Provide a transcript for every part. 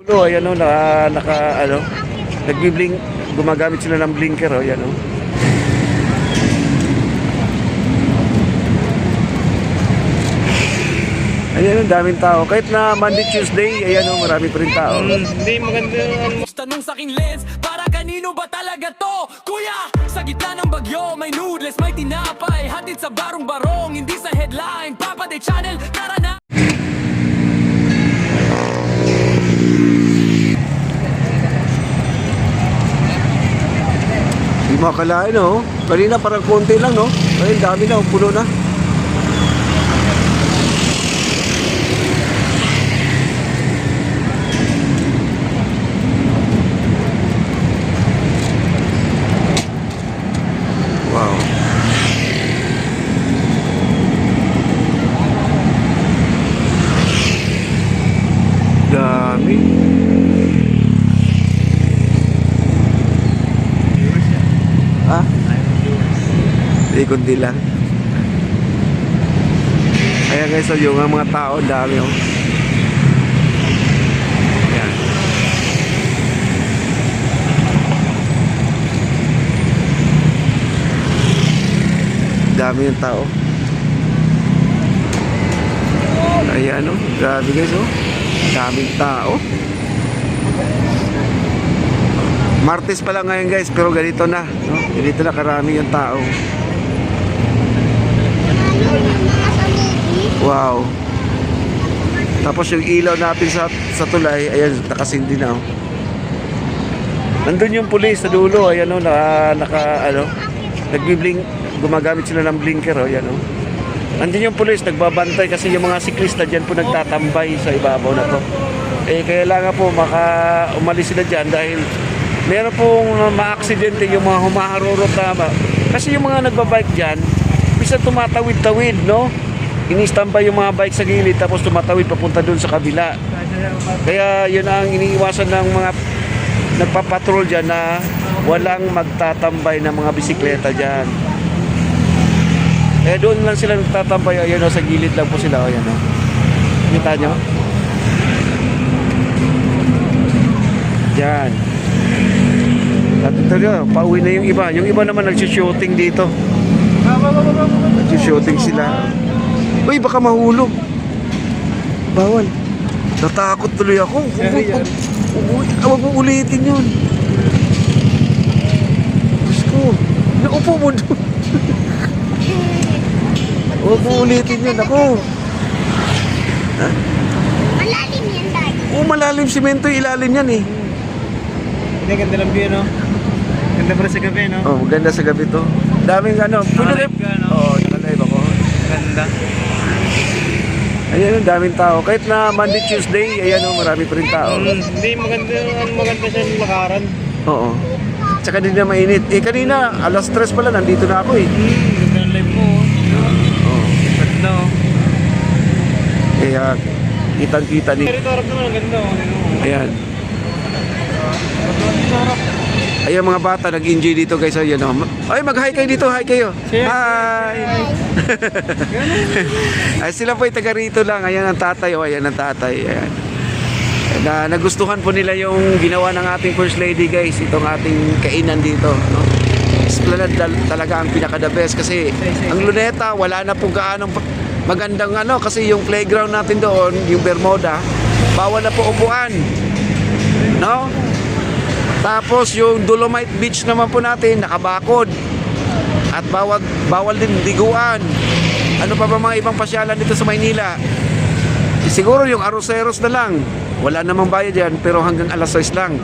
Oh, ayan o, naka, nagbi-blink, gumagamit sila ng blinker, oh, ayan o. Ayan, ang daming tao. Kahit na Monday, Tuesday, ayan o, marami pa rin tao. Hindi maganda ang Tanong sa aking lens, para kanino ba talaga to? Kuya, sa gitna ng bagyo, may noodles, may tinapay, hatid sa barong-barong, hindi sa headline, Papa de Channel, tara na! Hindi makakalain, no? Kanina parang konti lang, no? Ayun, dami na, puno na. Wow. Dami. Ah? Hindi, kundi lang. Ayan guys, so yung mga tao, dami oh. Ayan. Dami yung tao. Ayan oh, grabe guys oh. Daming tao. Martes pa lang ngayon guys, pero ganito na, no? Ganito na karami yung tao. Wow. Tapos yung ilaw natin sa tulay, ayan, nakasindi na oh. Nandun yung pulis sa dulo, ayan oh, nagbi-blink, gumagamit sila ng blinker oh, ayan oh. Nandun yung pulis, nagbabantay kasi yung mga siklista dyan po nagtatambay sa ibabaw na to. Eh, kailangan po umalis sila dyan dahil meron pong ma-aksidente yung mga humaharurot na kasi yung mga nagbabike dyan bisa tumatawid-tawid, no? Ini-standby yung mga bike sa gilid tapos tumatawid papunta dun sa kabila. Kaya yun ang iniiwasan ng mga nagpapatrol dyan na walang magtatambay ng mga bisikleta dyan. Kaya doon lang sila nagtatambay, ayun o, sa gilid lang po sila, ayun o. Kita nyo? Dyan. At ito nyo, pauwi na yung iba. Yung iba naman nagsushooting dito. Nagsushooting sila. Uy, baka mahulog. Bawal. Natakot tuloy ako. Huwag mo ulitin yun. Diyos ko. Naupo mo doon. Huwag mo ulitin yun. Ako. Ha? Malalim yan, Daddy. Oo, malalim. Simento ilalim yan eh. Hindi, ganda ng view, no? Ganda pa rin sa gabi, no? Oh, maganda sa gabi to. Daming ano. Nakalive ka, no? Oo, nakalive ako. Ganda. Ayan, ang daming tao. Kahit na Monday, Tuesday, ayan o, marami pa rin tao. Hindi maganda ang maganda siya lakaran. Oo. Tsaka din na mainit. Eh, kanina, alas 3 pala, nandito na ako eh. Ganda ng live mo, Oo. Ganda, oh. Kaya, kitang-kita ni... Pero ito harap naman, ang ganda, oh. Ayan. Ayan mga bata, nag-enjoy dito guys. Ayan o. Ay, mag-hi kayo dito. Hi kayo. Hi! Ay, sila po ay taga rito lang. Ayan ang tatay. O, ayan ang tatay. Ayan. Na, nagustuhan po nila yung ginawa ng ating First Lady guys. Itong ating kainan dito. No? Esplanade talaga ang pinaka-the best. Kasi ang Luneta, wala na pong gaanong magandang ano. Kasi yung playground natin doon, yung Bermuda, bawal na po upuan. No? Tapos yung Dolomite Beach naman po natin nakabakod. At bawal din diguan. Ano pa ba mga ibang pasyalan dito sa Maynila? Siguro yung Arroceros na lang. Wala namang bayad yan pero hanggang alas 6 lang.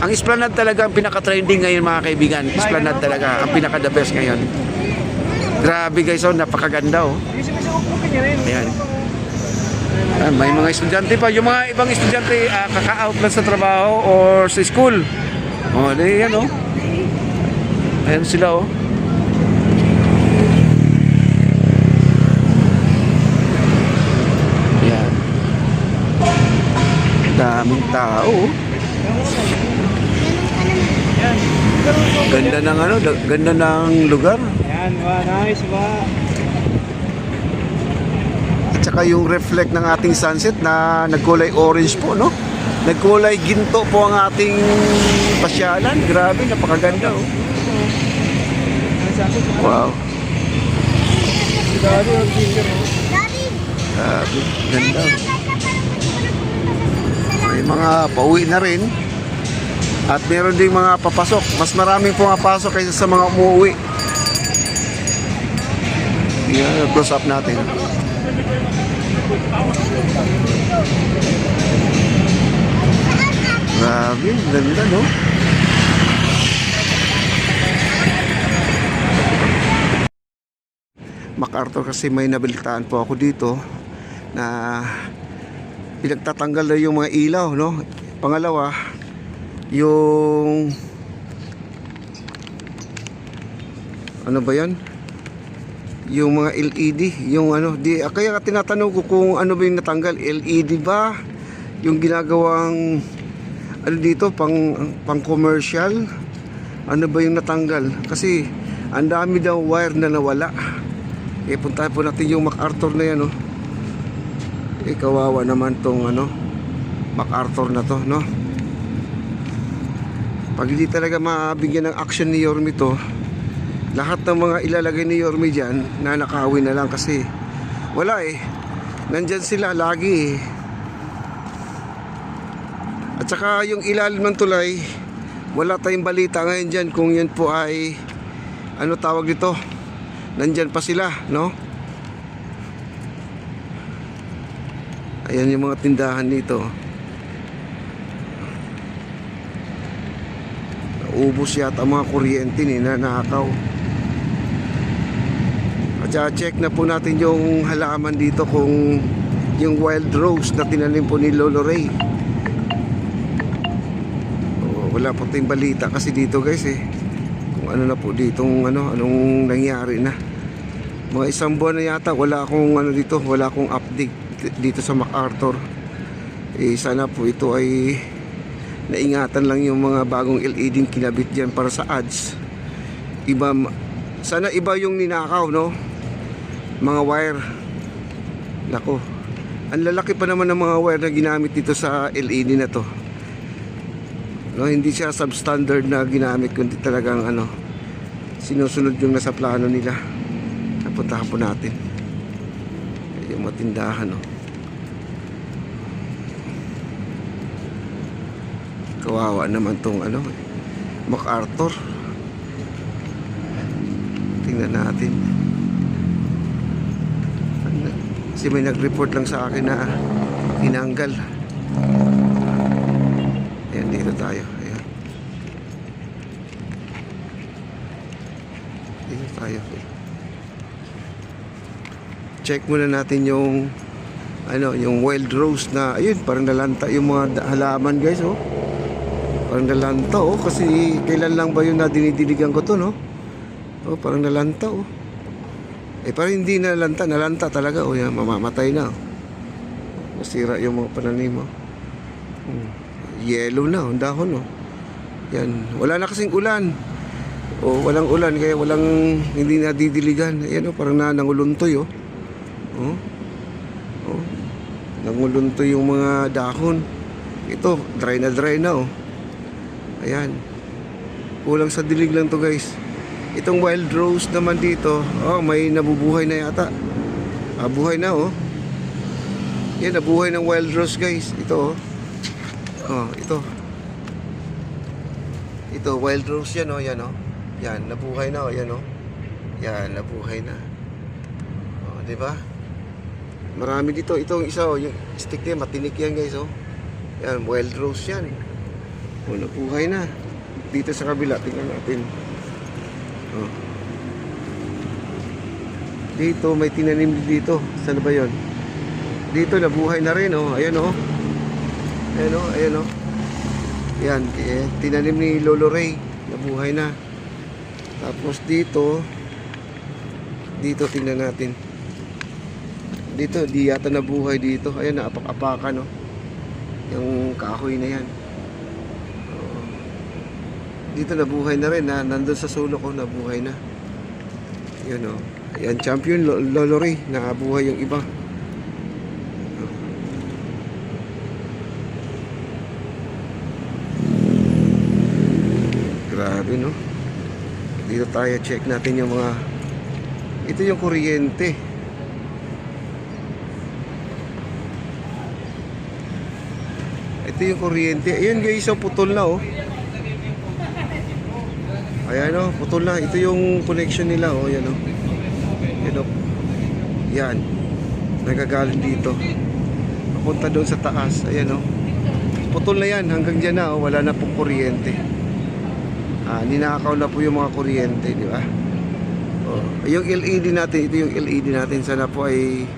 Ang Esplanade talaga ang pinaka-trending ngayon mga kaibigan. Esplanade talaga ang pinaka-the best ngayon. Grabe guys, oh, napakaganda oh. Ayan. Ah, may mga estudyante pa. Yung mga ibang estudyante kaka-out lang sa trabaho or sa school. Oh, di yan oh. Ayan sila oh. Ayan. Daming tao oh. Ganda ng ano, ganda ng lugar. Yan, nice ba? At saka yung reflect ng ating sunset na nagkulay orange po, no? Nagkulay ginto po ang ating pasyalan. Grabe, napakaganda oh. Ang sabi ko, Wow. si Daddy ang teacher mo. Daddy, Grabe, ganda. kahit na parang hindi ko na pumunta sa May mga pauwi na rin. At meron ding mga papasok. Mas maraming pumapasok kaysa sa mga umuwi. Yan, close up natin. Grabe, ganda no? MacArthur kasi may nabalitaan po ako dito na pinagtatanggal na yung mga ilaw, no? Pangalawa, yung ano ba yan? Yung mga LED, yung ano, kaya tinatanong ko kung ano ba yung natanggal, LED ba? Yung ginagawang ano dito, pang commercial? Ano ba yung natanggal? Kasi ang dami daw wire na nawala. Puntahan po natin yung MacArthur na yan, no? Kawawa naman tong ano, MacArthur na to, no? Pag hindi talaga mabigyan ng action ni Yorme to, lahat ng mga ilalagay ni Yorme dyan, nanakawin na lang kasi wala nandyan sila lagi At saka yung ilalim ng tulay, wala tayong balita ngayon dyan kung yan po ay ano tawag dito, nandyan pa sila, no? Ayan yung mga tindahan dito. Naubos yata mga kuryente ni nanakaw. At saka check na po natin yung halaman dito kung yung wild rose na tinanim po ni Lolo Ray. Wala po tayong balita kasi dito guys kung ano na po ditong anong nangyari na. Mga isang buwan na yata wala akong dito, wala akong update dito sa MacArthur. Sana po ito ay naingatan lang yung mga bagong LED kinabit dyan para sa ads. Sana iba yung ninakaw, no? Mga wire. Nako, ang lalaki pa naman ng mga wire na ginamit dito sa LED na to, no? Hindi siya substandard na ginamit, kundi talagang sinusunod yung nasa plano nila. Napuntahan po natin yung matindahan, no? Kawawa naman tong MacArthur. Tingnan natin. Kasi may nag-report lang sa akin na tinanggal. Ayan, dito tayo. Ayan. Dito tayo. Check muna natin yung yung wild rose na ayun, parang nalanta yung mga halaman guys, oh. Parang nalanta, oh, kasi kailan lang ba yun na dinidiligan ko to, no? Oh, parang nalanta, oh. Parang hindi nalanta talaga, oh, yan, mamamatay na, oh. Masira yung mga pananim, oh. Yellow na, ang dahon, oh. Yan, wala na kasing ulan. Oh, walang ulan, kaya hindi nadidiligan. Ayan, oh, parang nanguluntoy, oh. Oh. Oh. Nanguluntoy yung mga dahon. Ito, dry na, oh. Ayan. Kulang sa dilig lang to guys. Itong wild rose naman dito, oh, may nabubuhay na yata. Buhay na, oh. Yan, nabuhay ng wild rose guys. Ito, oh. Oh, ito. Ito, wild rose yan, oh. Yan, oh. Yan, nabuhay na, oh. Yan, oh. Yan, nabuhay na. Oh, diba? Marami dito. Itong isa, oh, yung stick niya, matinik yan guys, oh. Yan, wild rose yan. Oh, nabuhay na. Dito sa kabila, tingnan natin. Oh. Dito, may tinanim dito. Saan ba yun? Dito, nabuhay na rin, oh. Ayan, oh. Ayan, oh. Ayan, oh. Yan, tinanim ni Lolo Ray. Nabuhay na. Tapos dito, tingnan natin. Dito, di yata nabuhay dito. Ayan, naapak-apakan, oh. Yung kahoy na yan. Dito nabuhay na rin, nandun sa sulok ko, nabuhay na. Yun, oh. Ayan, champion Lolo Ray, nakabuhay yung iba. Grabe, no? Dito tayo, check natin yung mga... Ito yung kuryente. Ito yung kuryente. Ayun guys, oh, putol na, oh. Ayan, oh, putol na. Ito yung connection nila, oh. Yan, oh. Yan, oh. Yan. Nagagaling dito. Papunta doon sa taas. Ayan, oh. Putol na yan. Hanggang dyan na, oh. Wala na pong kuryente. Ninakaw na po yung mga kuryente, di ba? Oh. Yung LED natin, ito yung LED natin. Sana po ay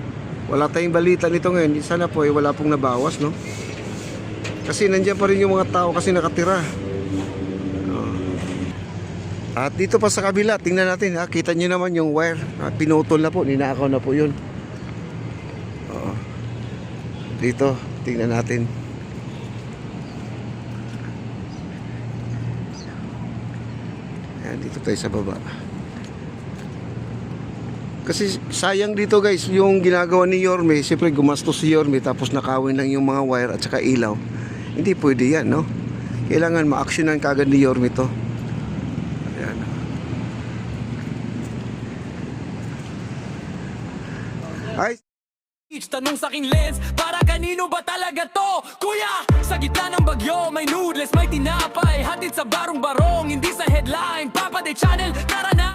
wala tayong balita nito ngayon. Sana po ay wala pong nabawas, no? Kasi nandiyan pa rin yung mga tao kasi nakatira. Oh. At dito pa sa kabila, tingnan natin, ha? Kita nyo naman yung wire. Pinutol na po, ninakaw na po yun. Oh. Dito, tingnan natin. Ayan, dito tayo sa baba. Kasi sayang dito guys, yung ginagawa ni Yorme, siyempre gumastos si Yorme tapos nakawin lang yung mga wire at saka ilaw. Hindi pwede yan, no? Kailangan ma-actionan kagad ni Yorme to. Ayan. Ay, Tanong sa aking lens, para kanino ba talaga to? Kuya, sa gitna ng bagyo, may noodles, may tinapay, hatid sa barong-barong, hindi sa headline, Papa de Channel, tara